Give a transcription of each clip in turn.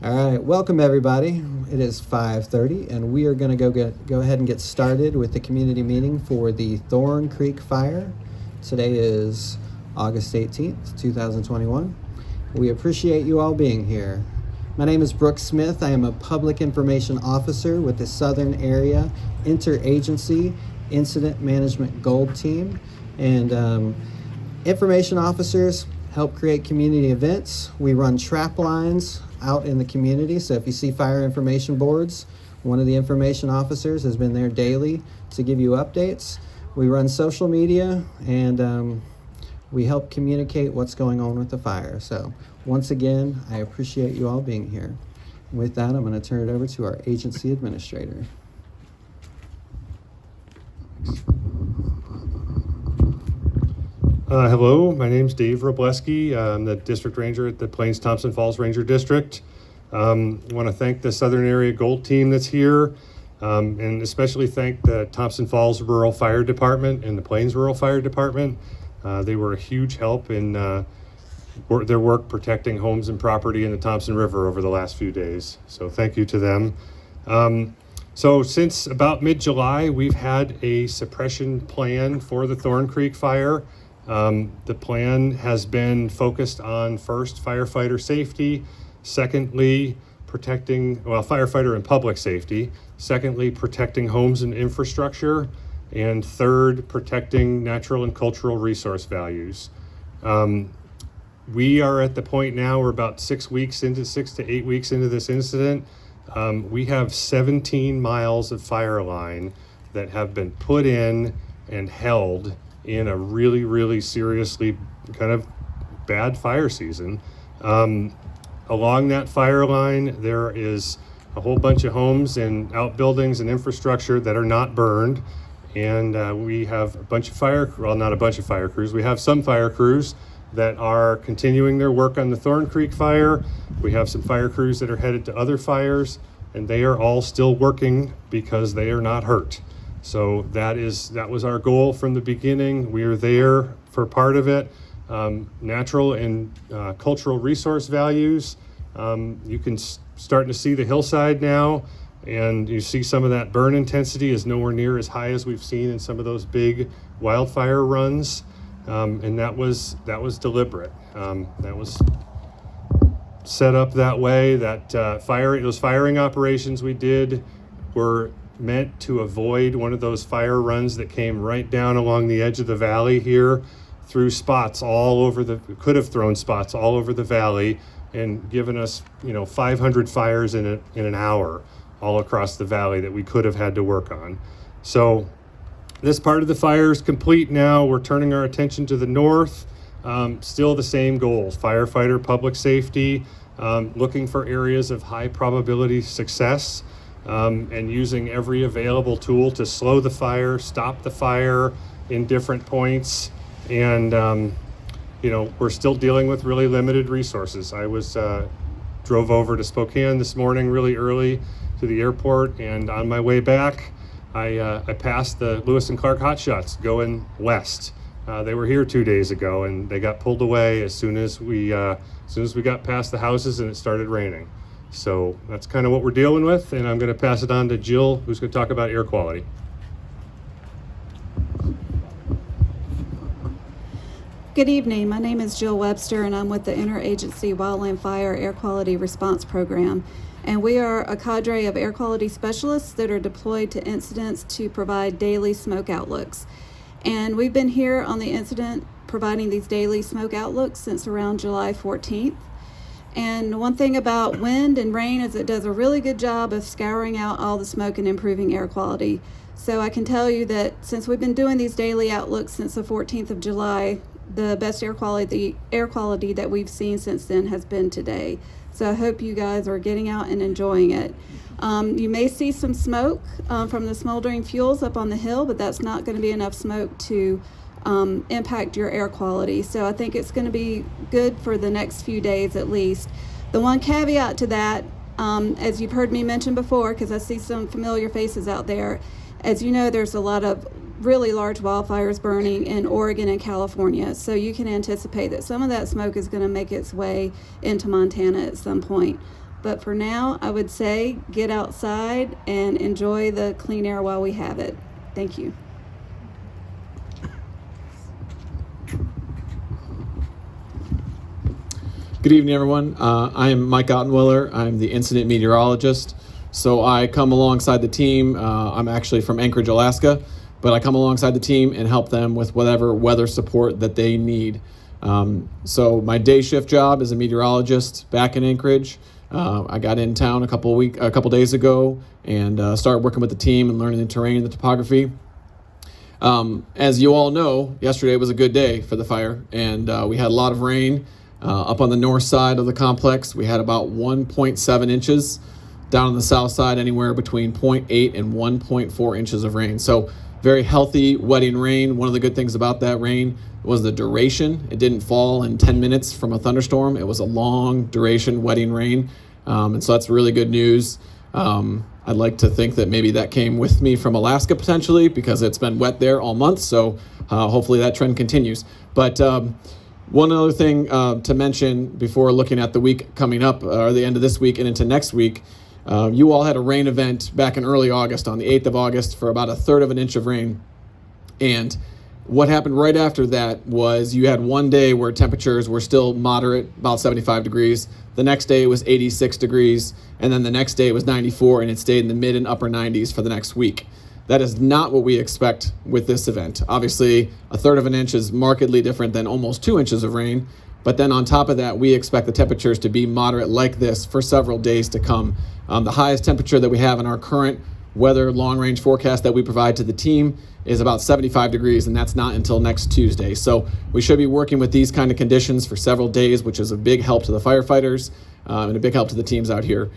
All right, welcome everybody. It is 5:30 and we are going to go ahead and get started with the community meeting for the Thorn Creek Fire. Today is August 18th, 2021. We appreciate you all being here. My name is Brooke Smith. I am a Public Information Officer with the Southern Area Interagency Incident Management Gold Team. And information officers help create community events. We run trap lines out in the community. So if you see fire information boards, one of the information officers has been there daily to give you updates. We run social media and we help communicate what's going on with the fire. So once again, I appreciate you all being here. With that, I'm going to turn it over to our agency administrator. Hello, my name's Dave Robleski. I'm the district ranger at the Plains Thompson Falls Ranger District. I want to thank the Southern Area Gold Team that's here, and especially thank the Thompson Falls Rural Fire Department and the Plains Rural Fire Department. They were a huge help in their work protecting homes and property in the Thompson River over the last few days. So thank you to them. So since about mid-July, we've had a suppression plan for the Thorn Creek Fire. The plan has been focused on first, firefighter safety, secondly, firefighter and public safety, secondly, protecting homes and infrastructure, and third, protecting natural and cultural resource values. We are at the point now, we're about 6 to 8 weeks into this incident. We have 17 miles of fire line that have been put in and held in a really, really seriously kind of bad fire season. Along that fire line, there is a whole bunch of homes and outbuildings and infrastructure that are not burned. And we have a bunch of not a bunch of fire crews. We have some fire crews that are continuing their work on the Thorn Creek fire. We have some fire crews that are headed to other fires, and they are all still working because they are not hurt. So that was our goal from the beginning. We are there for part of it. Natural and cultural resource values. You can starting to see the hillside now, and you see some of that burn intensity is nowhere near as high as we've seen in some of those big wildfire runs. And that was deliberate. That was set up that way. Those firing operations we did were meant to avoid one of those fire runs that came right down along the edge of the valley here, through spots all over could have thrown spots all over the valley and given us 500 fires in an hour all across the valley that we could have had to work on. So this part of the fire is complete now. We're turning our attention to the north. Still the same goals: firefighter, public safety, looking for areas of high probability success, and using every available tool to slow the fire, stop the fire in different points. And we're still dealing with really limited resources. I drove over to Spokane this morning really early to the airport, and on my way back, I passed the Lewis and Clark hotshots going west. They were here 2 days ago, and they got pulled away as soon as we got past the houses and it started raining. So that's kind of what we're dealing with, and I'm going to pass it on to Jill, who's going to talk about air quality. Good evening. My name is Jill Webster, and I'm with the Interagency Wildland Fire Air Quality Response Program. And we are a cadre of air quality specialists that are deployed to incidents to provide daily smoke outlooks. And we've been here on the incident providing these daily smoke outlooks since around July 14th. And one thing about wind and rain is it does a really good job of scouring out all the smoke and improving air quality. So I can tell you that since we've been doing these daily outlooks since the 14th of July, the best air quality that we've seen since then has been today. So I hope you guys are getting out and enjoying it. You may see some smoke from the smoldering fuels up on the hill, but that's not going to be enough smoke to impact your air quality. So I think it's going to be good for the next few days at least. The one caveat to that, as you've heard me mention before, because I see some familiar faces out there, as you know, there's a lot of really large wildfires burning in Oregon and California. So you can anticipate that some of that smoke is going to make its way into Montana at some point. But for now, I would say get outside and enjoy the clean air while we have it. Thank you. Good evening, everyone. I am Mike Ottenwiller. I'm the incident meteorologist. So I come alongside the team. I'm actually from Anchorage, Alaska, but I come alongside the team and help them with whatever weather support that they need. So my day shift job is a meteorologist back in Anchorage. I got in town a couple days ago and started working with the team and learning the terrain and the topography. As you all know, yesterday was a good day for the fire, and we had a lot of rain up on the north side of the complex. We had about 1.7 inches. Down on the south side, anywhere between 0.8 and 1.4 inches of rain. So very healthy wetting rain. One of the good things about that rain was the duration. It didn't fall in 10 minutes from a thunderstorm. It was a long duration wetting rain. And so that's really good news. I'd like to think that maybe that came with me from Alaska potentially, because it's been wet there all month. So hopefully that trend continues. But one other thing to mention before looking at the week coming up, or the end of this week and into next week, you all had a rain event back in early August, on the 8th of August, for about 1/3 of an inch of rain. And what happened right after that was you had one day where temperatures were still moderate, about 75 degrees. The next day it was 86 degrees. And then the next day it was 94, and it stayed in the mid and upper 90s for the next week. That is not what we expect with this event. Obviously, 1/3 of an inch is markedly different than almost 2 inches of rain. But then on top of that, we expect the temperatures to be moderate like this for several days to come. The highest temperature that we have in our current weather long-range forecast that we provide to the team is about 75 degrees, and that's not until next Tuesday. So we should be working with these kind of conditions for several days, which is a big help to the firefighters and a big help to the teams out here.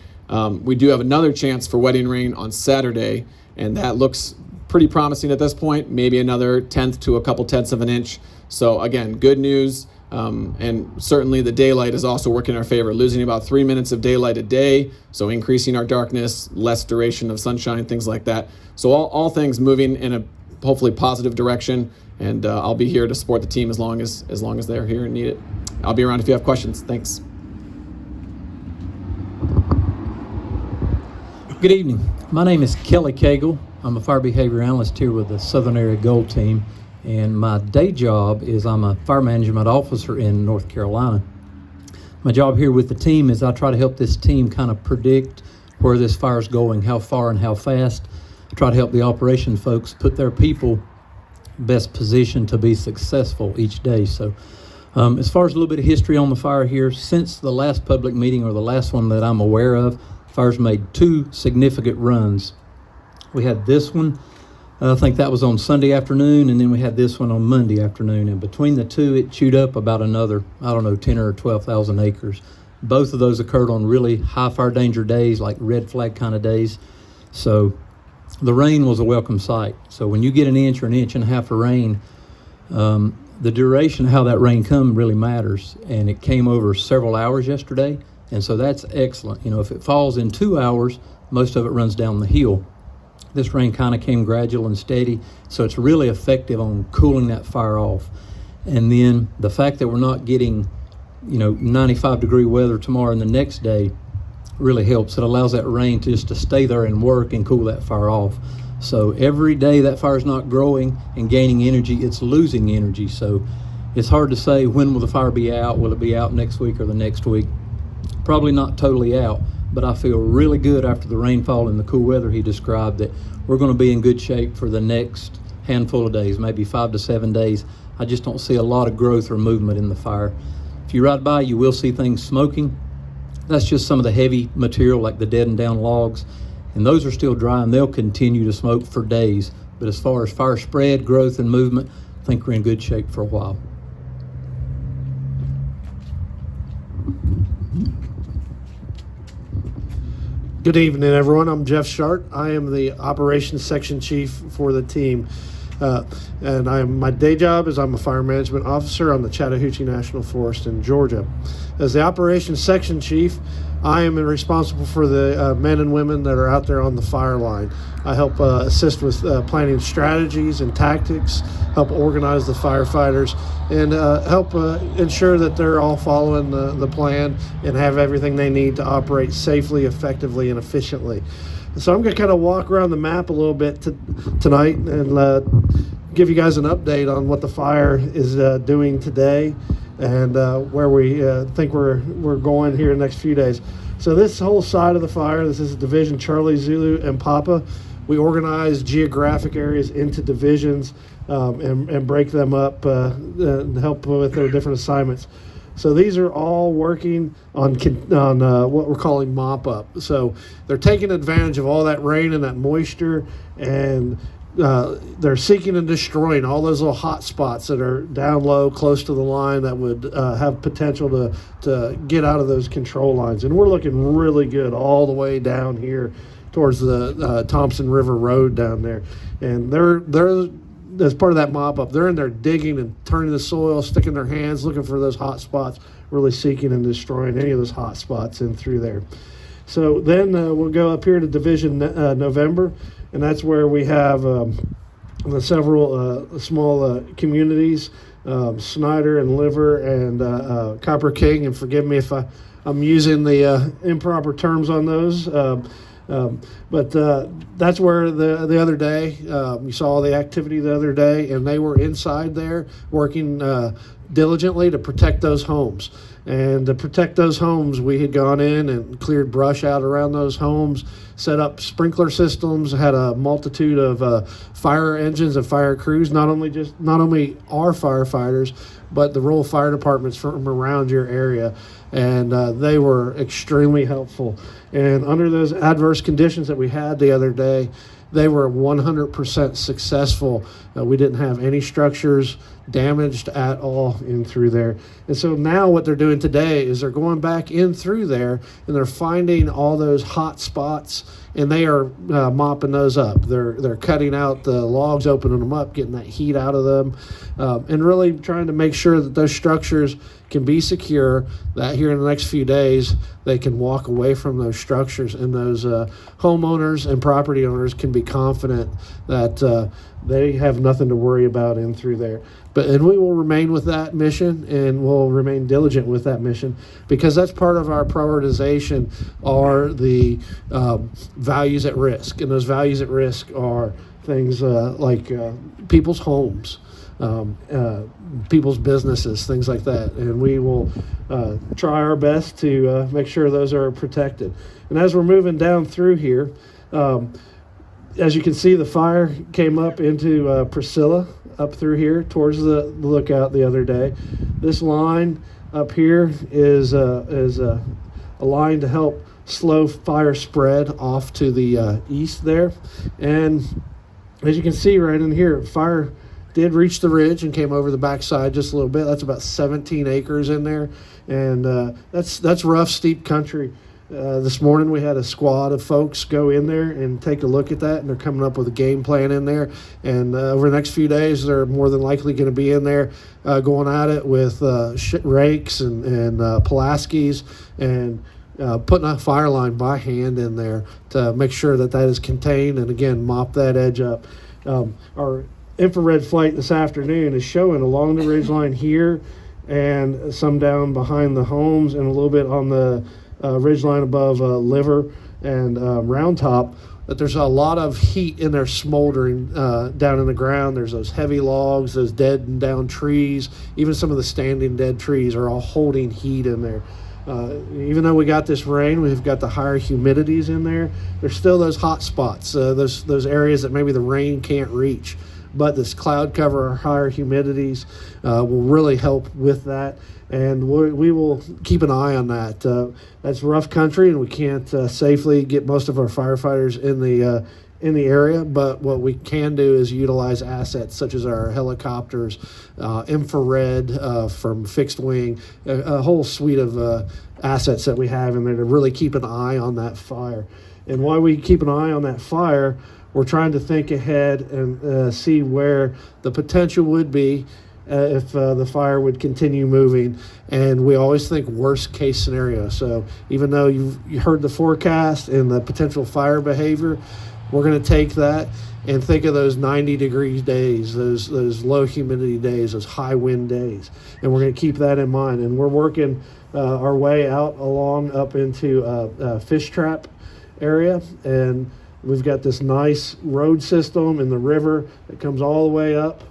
We do have another chance for wetting rain on Saturday, and that looks pretty promising at this point, maybe another 1/10 to a couple tenths of an inch. So again, good news. And certainly the daylight is also working in our favor, losing about 3 minutes of daylight a day, so increasing our darkness, less duration of sunshine, things like that. So all things moving in a hopefully positive direction, and I'll be here to support the team as long as they're here and need it. I'll be around if you have questions. Thanks. Good evening. My name is Kelly Cagle. I'm a fire behavior analyst here with the Southern Area Gold Team. And my day job is I'm a fire management officer in North Carolina. My job here with the team is I try to help this team kind of predict where this fire is going, how far and how fast. I try to help the operation folks put their people best position to be successful each day. So as far as a little bit of history on the fire here, since the last public meeting, or the last one that I'm aware of, fire's made 2 significant runs. We had this one, I think that was on Sunday afternoon, and then we had this one on Monday afternoon. And between the two, it chewed up about another, 10 or 12,000 acres. Both of those occurred on really high fire danger days, like red flag kind of days. So the rain was a welcome sight. So when you get an inch or an inch and a half of rain, the duration of how that rain come really matters. And it came over several hours yesterday, and so that's excellent. If it falls in 2 hours, most of it runs down the hill. This rain kind of came gradual and steady, so it's really effective on cooling that fire off. And then the fact that we're not getting, 95-degree weather tomorrow and the next day really helps. It allows that rain to stay there and work and cool that fire off. So every day that fire's not growing and gaining energy, it's losing energy. So it's hard to say when will the fire be out. Will it be out next week or the next week? Probably not totally out. But I feel really good after the rainfall and the cool weather he described that we're going to be in good shape for the next handful of days, maybe 5 to 7 days. I just don't see a lot of growth or movement in the fire. If you ride by, you will see things smoking. That's just some of the heavy material like the dead and down logs, and those are still dry and they'll continue to smoke for days. But as far as fire spread, growth, and movement, I think we're in good shape for a while. Good evening, everyone. I'm Jeff Shart. I am the Operations Section Chief for the team. And my day job is I'm a fire management officer on the Chattahoochee National Forest in Georgia. As the operations section chief, I am responsible for the men and women that are out there on the fire line. I help assist with planning strategies and tactics, help organize the firefighters, and help ensure that they're all following the plan and have everything they need to operate safely, effectively, and efficiently. So I'm going to kind of walk around the map a little bit tonight and give you guys an update on what the fire is doing today and where we think we're going here in the next few days. So this whole side of the fire, this is Division Charlie, Zulu, and Papa. We organize geographic areas into divisions and break them up and help with their different assignments. So these are all working on what we're calling mop up. So they're taking advantage of all that rain and that moisture, and they're seeking and destroying all those little hot spots that are down low, close to the line, that would have potential to get out of those control lines. And we're looking really good all the way down here towards the Thompson River Road down there. And they're as part of that mop up, they're in there digging and turning the soil, sticking their hands, looking for those hot spots, really seeking and destroying any of those hot spots in through there. So then we'll go up here to Division November, and that's where we have several small communities, Snyder and Liver and Copper King, and forgive me if I'm using the improper terms on those. But that's where the other day, you saw the activity the other day, and they were inside there working diligently to protect those homes. And to protect those homes, we had gone in and cleared brush out around those homes, set up sprinkler systems, had a multitude of fire engines and fire crews, not only our firefighters, but the rural fire departments from around your area. And they were extremely helpful. And under those adverse conditions that we had the other day, they were 100% successful. We didn't have any structures damaged at all in through there. And so now what they're doing today is they're going back in through there and they're finding all those hot spots, and they are mopping those up. They're cutting out the logs, opening them up, getting that heat out of them, and really trying to make sure that those structures can be secure, that here in the next few days they can walk away from those structures, and those homeowners and property owners can be confident that they have nothing to worry about in through there. And we will remain with that mission, and we'll remain diligent with that mission, because that's part of our prioritization are the values at risk. And those values at risk are things like people's homes, people's businesses, things like that. And we will try our best to make sure those are protected. And as we're moving down through here, as you can see, the fire came up into Priscilla, up through here towards the lookout the other day. This line up here is a line to help slow fire spread off to the east there. And as you can see right in here, fire did reach the ridge and came over the backside just a little bit. That's about 17 acres in there, and that's rough, steep country. This morning we had a squad of folks go in there and take a look at that, and they're coming up with a game plan in there. And over the next few days, they're more than likely going to be in there going at it with rakes and Pulaskis and putting a fire line by hand in there to make sure that is contained, and again, mop that edge up. Our infrared flight this afternoon is showing along the ridgeline here and some down behind the homes and a little bit on the ridgeline above Liver and Round Top, that there's a lot of heat in there smoldering down in the ground. There's those heavy logs, those dead and down trees, even some of the standing dead trees are all holding heat in there. Even though we got this rain, we've got the higher humidities in there, there's still those hot spots, those areas that maybe the rain can't reach. But this cloud cover or higher humidities will really help with that. And we will keep an eye on that. That's rough country, and we can't safely get most of our firefighters in the area, but what we can do is utilize assets such as our helicopters, infrared from fixed wing, a whole suite of assets that we have in there to really keep an eye on that fire. And while we keep an eye on that fire, we're trying to think ahead and see where the potential would be if the fire would continue moving. And we always think worst case scenario. So even though you heard the forecast and the potential fire behavior, we're going to take that and think of those 90-degree days, those low humidity days, those high wind days. And we're going to keep that in mind. And we're working our way out along up into Fish Trap area. And we've got this nice road system in the river that comes all the way up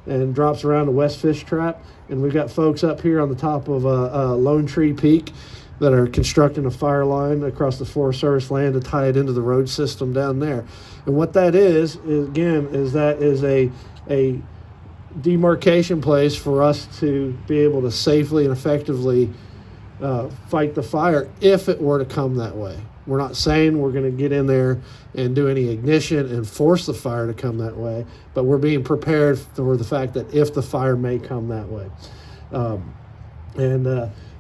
and drops around to West Fish Trap. And we've got folks up here on the top of Lone Tree Peak that are constructing a fire line across the Forest Service land to tie it into the road system down there. And what that is a demarcation place for us to be able to safely and effectively fight the fire if it were to come that way. We're not saying we're going to get in there and do any ignition and force the fire to come that way, but we're being prepared for the fact that if the fire may come that way.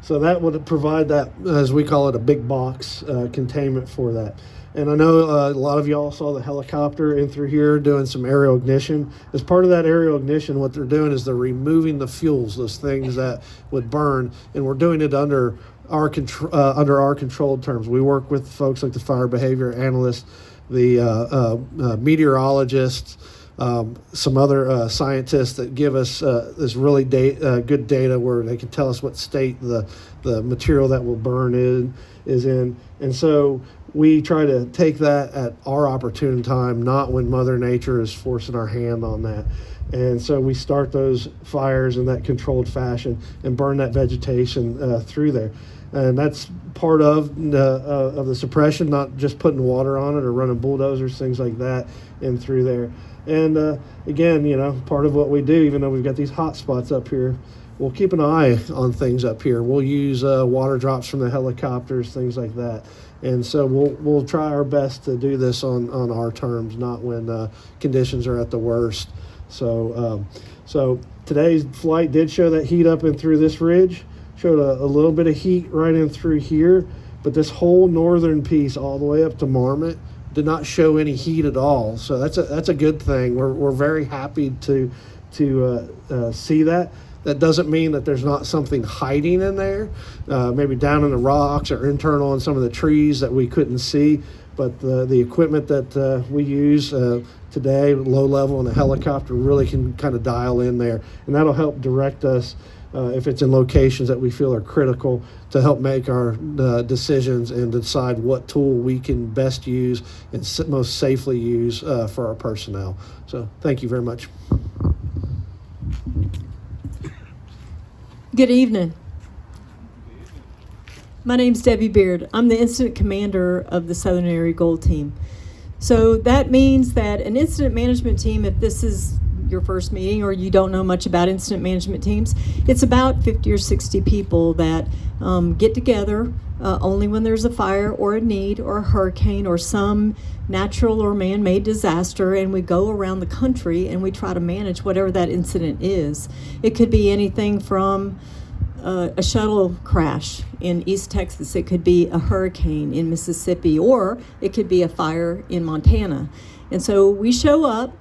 So that would provide that, as we call it, a big box containment for that. And I know a lot of y'all saw the helicopter in through here doing some aerial ignition. As part of that aerial ignition, what they're doing is they're removing the fuels, those things that would burn, and we're doing it under our controlled terms. We work with folks like the fire behavior analysts, the meteorologists, some other scientists that give us this really good data where they can tell us what state the material that will burn is in. And so we try to take that at our opportune time, not when Mother Nature is forcing our hand on that. And so we start those fires in that controlled fashion and burn that vegetation through there. And that's part of the suppression, not just putting water on it or running bulldozers, things like that, in through there. And again, part of what we do, even though we've got these hot spots up here, we'll keep an eye on things up here. We'll use water drops from the helicopters, things like that. And so we'll try our best to do this on our terms, not when conditions are at the worst. So today's flight did show that heat up and through this ridge, showed a little bit of heat right in through here, but this whole northern piece all the way up to Marmot did not show any heat at all. So that's a good thing. We're very happy to see that. That doesn't mean that there's not something hiding in there, maybe down in the rocks or internal in some of the trees that we couldn't see. But the equipment that we use today, low level and a helicopter, really can kind of dial in there, and that'll help direct us if it's in locations that we feel are critical to help make our decisions and decide what tool we can best use and most safely use for our personnel. So thank you very much. Good evening. My name's Debbie Beard. I'm the incident commander of the Southern Area Gold Team. So that means that an incident management team, if this is your first meeting or you don't know much about incident management teams, it's about 50 or 60 people that get together only when there's a fire or a need or a hurricane or some natural or man-made disaster, and we go around the country and we try to manage whatever that incident is. It could be anything from a shuttle crash in East Texas, it could be a hurricane in Mississippi, or it could be a fire in Montana. And so we show up.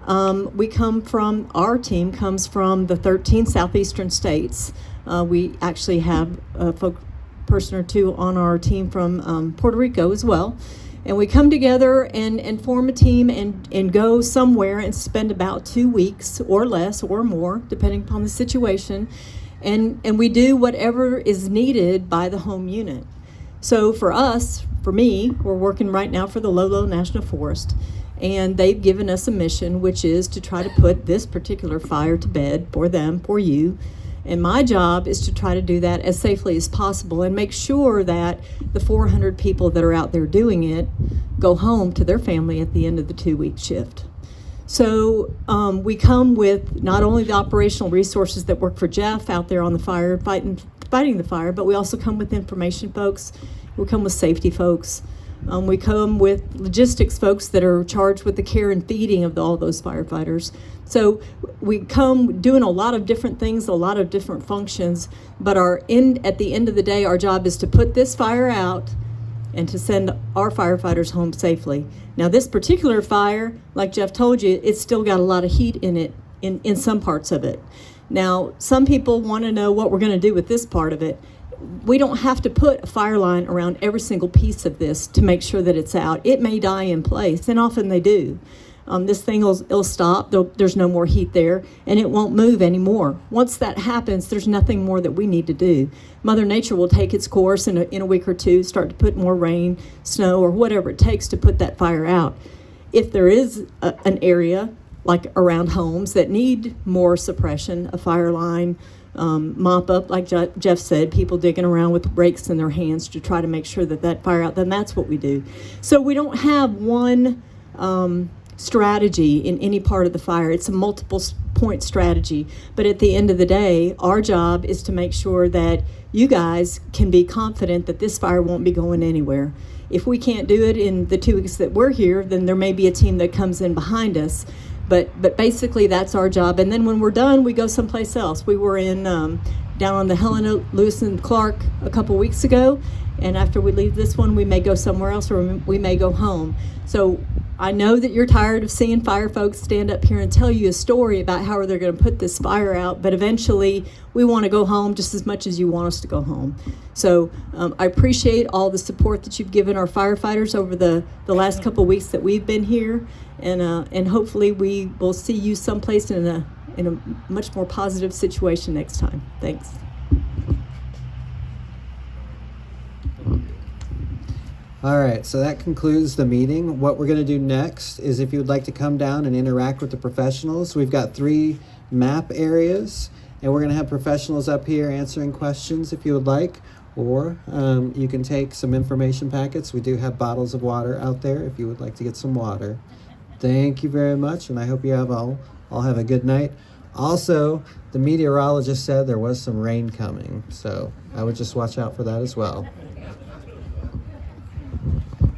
Our team comes from the 13 southeastern states. We actually have a person or two on our team from Puerto Rico as well. And we come together and form a team and go somewhere and spend about 2 weeks or less or more, depending upon the situation. And we do whatever is needed by the home unit. So for me, we're working right now for the Lolo National Forest. And they've given us a mission, which is to try to put this particular fire to bed for them, for you. And my job is to try to do that as safely as possible and make sure that the 400 people that are out there doing it go home to their family at the end of the 2-week shift. So we come with not only the operational resources that work for Jeff out there on the fire, fighting the fire, but we also come with information folks. We come with safety folks. We come with logistics folks that are charged with the care and feeding of all those firefighters. So we come doing a lot of different things, a lot of different functions, but at the end of the day, our job is to put this fire out and to send our firefighters home safely. Now, this particular fire, like Jeff told you, it's still got a lot of heat in it, in some parts of it. Now, some people want to know what we're going to do with this part of it. We don't have to put a fire line around every single piece of this to make sure that it's out. It may die in place, and often they do. This thing will stop. There's no more heat there, and it won't move anymore. Once that happens, there's nothing more that we need to do. Mother Nature will take its course in a week or two, start to put more rain, snow, or whatever it takes to put that fire out. If there is an area, like around homes, that need more suppression, a fire line, mop up, like Jeff said, people digging around with rakes in their hands to try to make sure that fire out, then that's what we do. So we don't have one strategy in any part of the fire. It's a multiple point strategy. But at the end of the day, our job is to make sure that you guys can be confident that this fire won't be going anywhere. If we can't do it in the 2 weeks that we're here, then there may be a team that comes in behind us. But basically, that's our job. And then when we're done, we go someplace else. We were in down on the Helena, Lewis and Clark a couple weeks ago. And after we leave this one, we may go somewhere else, or we may go home. So I know that you're tired of seeing fire folks stand up here and tell you a story about how they're going to put this fire out. But eventually, we want to go home just as much as you want us to go home. So I appreciate all the support that you've given our firefighters over the last couple of weeks that we've been here. And hopefully we will see you someplace in a much more positive situation next time. Thanks. All right, so that concludes the meeting. What we're going to do next is, if you would like to come down and interact with the professionals, we've got 3 map areas, and we're going to have professionals up here answering questions if you would like, or you can take some information packets. We do have bottles of water out there if you would like to get some water. Thank you very much, and I hope you have all have a good night. Also, the meteorologist said there was some rain coming, so I would just watch out for that as well.